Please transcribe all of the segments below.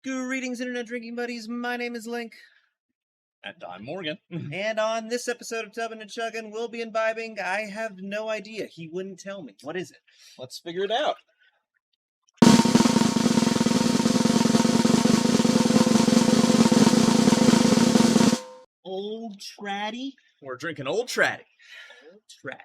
Greetings, Internet Drinking Buddies. My name is Link. And I'm Morgan. And on this episode of Tubbin' and Chugging, we'll be imbibing. I have no idea. He wouldn't tell me. What is it? Let's figure it out. Old Tradi? We're drinking Old Tradi. Old Tradi.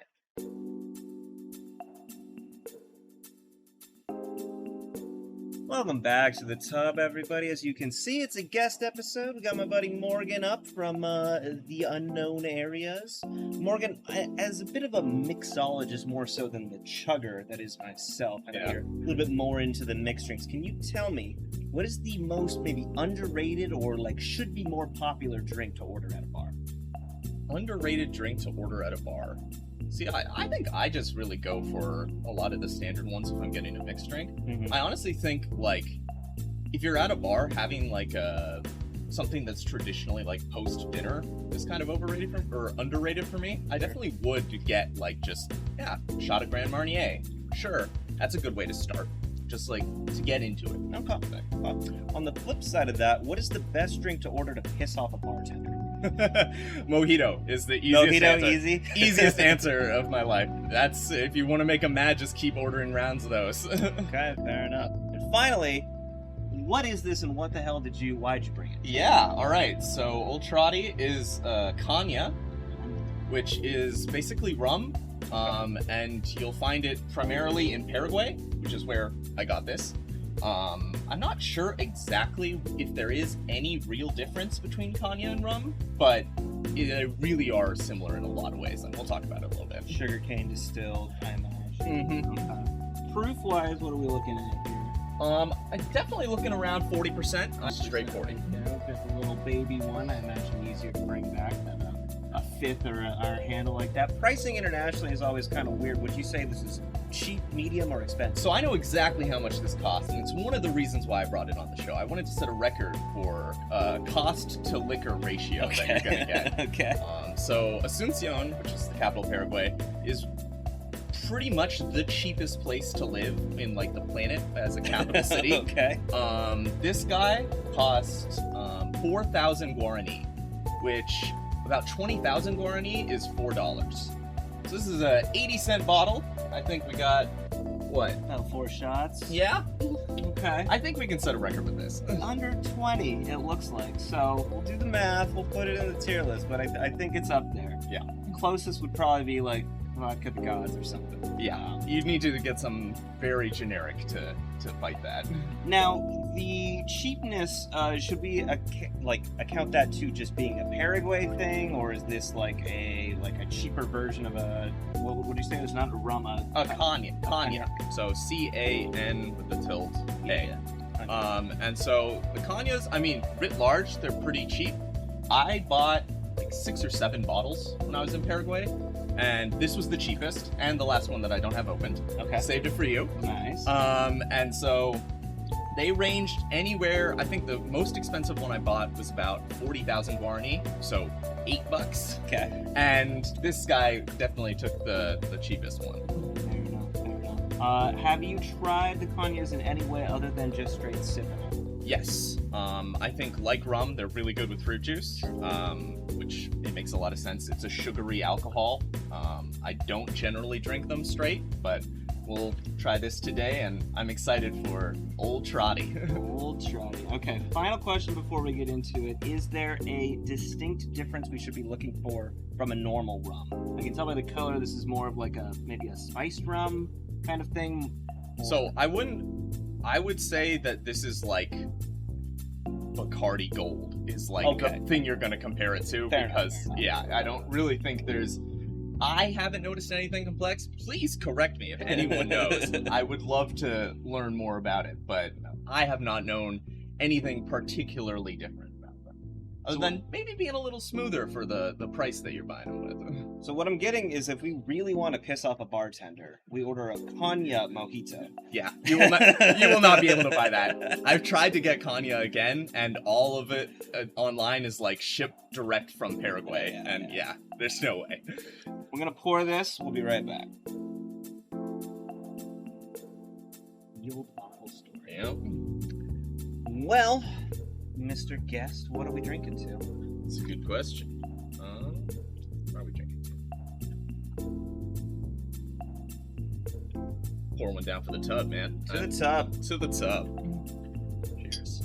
Welcome back to the tub, everybody. As you can see, it's a guest episode. We got my buddy Morgan up from the unknown areas. Morgan, as a bit of a mixologist, more so than the chugger that is myself, I know you're a little bit more into the mixed drinks. Can you tell me, what is the most maybe underrated or should be more popular drink to order at a bar? Underrated drink to order at a bar. See, I think I just really go for a lot of the standard ones if I'm getting a mixed drink. Mm-hmm. I honestly think, if you're at a bar, having, something that's traditionally, post-dinner is kind of underrated for me. I definitely would get, shot of Grand Marnier. Sure, that's a good way to start. Just, to get into it. Okay. On the flip side of that, what is the best drink to order to piss off a bartender? Mojito is the easiest answer. Easy? Easiest answer of my life. That's, if you want to make them mad, just keep ordering rounds of those. Okay, fair enough. And finally, what is this and why'd you bring it? Yeah, alright, so Old Tradi is Caña, which is basically rum, and you'll find it primarily in Paraguay, which is where I got this. I'm not sure exactly if there is any real difference between Caña and rum, but they really are similar in a lot of ways, and we'll talk about it a little bit. Sugarcane distilled, I imagine. Mm-hmm. Okay. Proof-wise, what are we looking at here? I'm definitely looking around 40%. Straight 40. Okay, just a little baby one, I imagine easier to bring back than a fifth or a handle like that. Pricing internationally is always kind of weird. Would you say this is cheap, medium, or expensive? So I know exactly how much this costs, and it's one of the reasons why I brought it on the show. I wanted to set a record for cost to liquor ratio that you're gonna get. Okay. So Asunción, which is the capital of Paraguay, is pretty much the cheapest place to live in the planet as a capital city. Okay. This guy costs 4,000 guarani, which about 20,000 guarani is $4. So this is a 80-cent bottle. I think we got, what? About 4 shots. Yeah? Okay. I think we can set a record with this. Under 20, it looks like. So we'll do the math. We'll put it in the tier list, but I think it's up there. Yeah. Closest would probably be Vodka the Gods or something. Yeah. You need to get some very generic to fight that. Now, the cheapness, should we account that to just being a Paraguay thing, or is this a cheaper version of a, what would you say? It's not a rum, a Caña. So C-A-N with the tilde A. Yeah. And so the Cañas, writ large, they're pretty cheap. I bought 6 or 7 bottles when I was in Paraguay, and this was the cheapest, and the last one that I don't have opened. Okay. Saved it for you. Nice. And so they ranged anywhere. I think the most expensive one I bought was about 40,000 guarani, so $8. Okay. And this guy definitely took the cheapest one. Fair enough. Have you tried the Cañas in any way other than just straight sipping it? Yes. I think, like rum, they're really good with fruit juice, which it makes a lot of sense. It's a sugary alcohol. I don't generally drink them straight, but we'll try this today, and I'm excited for Old Tradi. Old Tradi. Okay, final question before we get into it. Is there a distinct difference we should be looking for from a normal rum? I can tell by the color this is more of maybe a spiced rum kind of thing. So I would say that this is Bacardi Gold is Okay. the thing you're going to compare it to. Fair because, enough. Yeah, I don't really think I haven't noticed anything complex. Please correct me if anyone knows. I would love to learn more about it, but I have not known anything particularly different about them. Other than maybe being a little smoother for the price that you're buying them with. So what I'm getting is, if we really want to piss off a bartender, we order a Caña mojito. Yeah, you will not be able to buy that. I've tried to get Caña again, and all of it online is shipped direct from Paraguay, yeah, there's no way. We're gonna pour this. We'll be right back. The old awful story. Yep. Well, Mr. Guest, what are we drinking to? It's a good question. What are we drinking to? Pour one down for the tub, man. To the tub. To the tub. Cheers.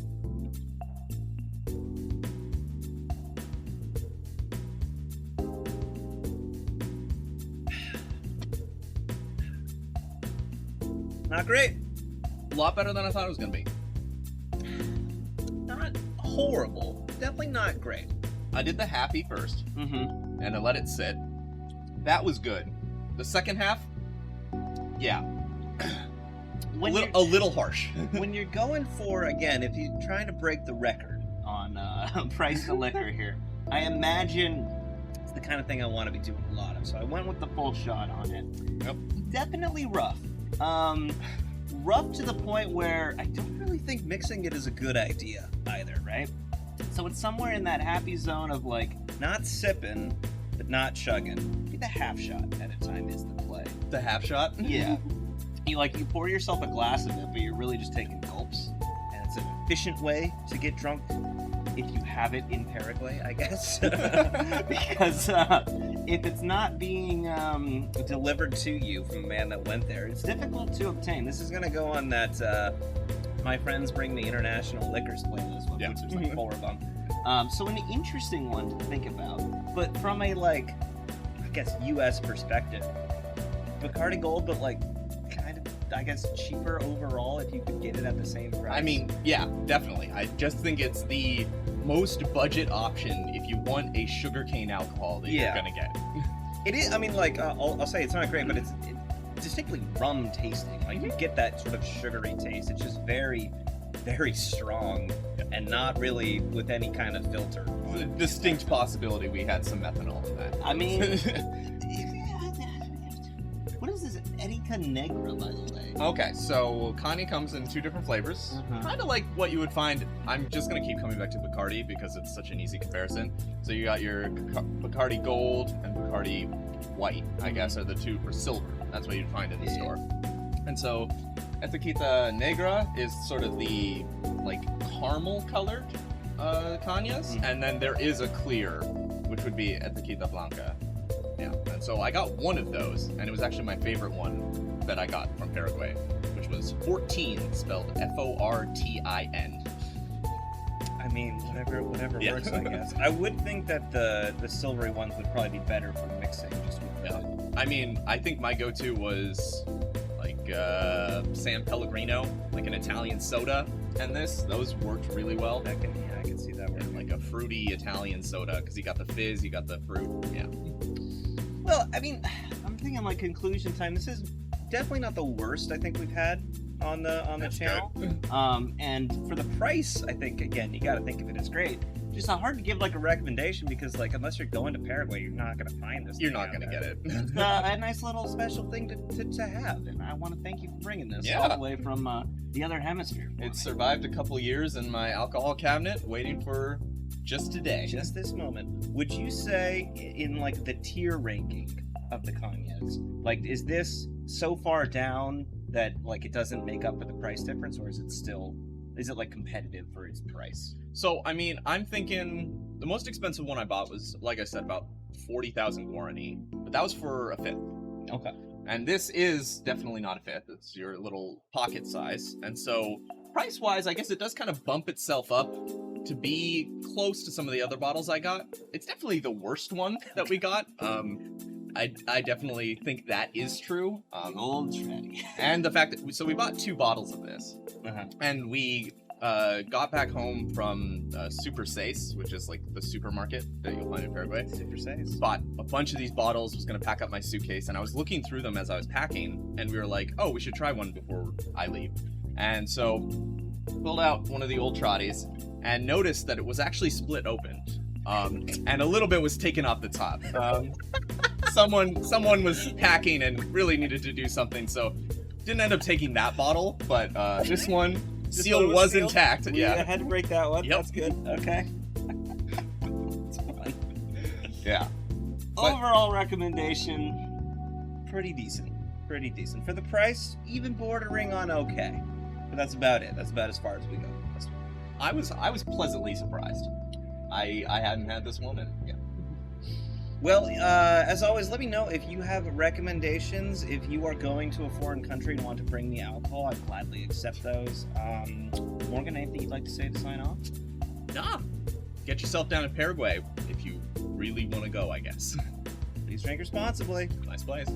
Not great. A lot better than I thought it was gonna be. Not horrible. Definitely not great. I did the happy first, Mm-hmm. and I let it sit. That was good. The second half, yeah, a little harsh. When you're going for, again, if you're trying to break the record on price of liquor here, I imagine it's the kind of thing I want to be doing a lot of. So I went with the full shot on it. Yep. Definitely rough. Rough to the point where I don't really think mixing it is a good idea either, right? So it's somewhere in that happy zone of like not sipping, but not chugging. Maybe the half shot at a time is the play. The half shot? Yeah. You pour yourself a glass of it, but you're really just taking gulps. And it's an efficient way to get drunk if you have it in Paraguay, I guess. Because if it's not being delivered to you from a man that went there, it's difficult to obtain. This is going to go on that My Friends Bring Me International Liquors playlist, which there's like 4 of them. So an interesting one to think about. But from a, I guess, U.S. perspective, Bacardi Gold, but kind of, I guess, cheaper overall if you could get it at the same price. I mean, yeah, definitely. I just think it's the most budget option if you want a sugarcane alcohol that you're gonna get. It is. I mean, I'll say it's not great, but it's distinctly rum tasting. You get that sort of sugary taste. It's just very, very strong, and not really with any kind of filter. It's a distinct possibility we had some methanol in that. I mean. What is this Erika Negra, by the way? Okay, so Caña comes in 2 different flavors. Kind of like what you would find. I'm just going to keep coming back to Bacardi because it's such an easy comparison. So you got your Bacardi Gold and Bacardi White, I guess, are the 2 for silver. That's what you'd find in the store. And so Etiqueta Negra is sort of the, caramel colored Cañas. And then there is a clear, which would be Etiqueta Blanca. Yeah, and so I got one of those, and it was actually my favorite one that I got from Paraguay, which was 14, spelled F-O-R-T-I-N. I mean, whatever works, I guess. I would think that the silvery ones would probably be better for mixing, just with I mean, I think my go-to was, San Pellegrino, an Italian soda, and those worked really well. I can see that working. A fruity Italian soda, because you got the fizz, you got the fruit, yeah. Well, I mean, I'm thinking conclusion time. This is definitely not the worst I think we've had on the channel. And for the price, I think again you got to think of it as great. Just not hard to give a recommendation because unless you're going to Paraguay, you're not going to find this. You're not going to get it. It's a nice little special thing to have, and I want to thank you for bringing this all the way from the other hemisphere. It survived a couple years in my alcohol cabinet, waiting for. Just today. Just this moment. Would you say in the tier ranking of the Cañas, is this so far down that it doesn't make up for the price difference, or is it competitive for its price? So, I mean, I'm thinking the most expensive one I bought was, like I said, about 40,000 guarani, but that was for a 5th. Okay. And this is definitely not a 5th. It's your little pocket size. And so, price-wise, I guess it does kind of bump itself up to be close to some of the other bottles I got. It's definitely the worst one that we got. I definitely think that is true. Old Tradi. And the fact that we bought 2 bottles of this, and we got back home from Super Seis, which is the supermarket that you'll find in Paraguay. Super Seis. Bought a bunch of these bottles, was gonna pack up my suitcase, and I was looking through them as I was packing, and we were like, oh, we should try one before I leave. And so pulled out one of the old Tradis and noticed that it was actually split open, and a little bit was taken off the top. Someone was packing and really needed to do something, so didn't end up taking that bottle, but this one seal was intact. Yeah, I had to break that one. Yep. That's good. Okay. It's fun. Yeah. Overall recommendation, pretty decent. Pretty decent for the price, even bordering on okay. But that's about it. That's about as far as we go. I was pleasantly surprised. I hadn't had this one, and yeah. Well, as always, let me know if you have recommendations. If you are going to a foreign country and want to bring me alcohol, I'd gladly accept those. Morgan, anything you'd like to say to sign off? Nah. Get yourself down to Paraguay if you really want to go, I guess. Please drink responsibly. Nice place.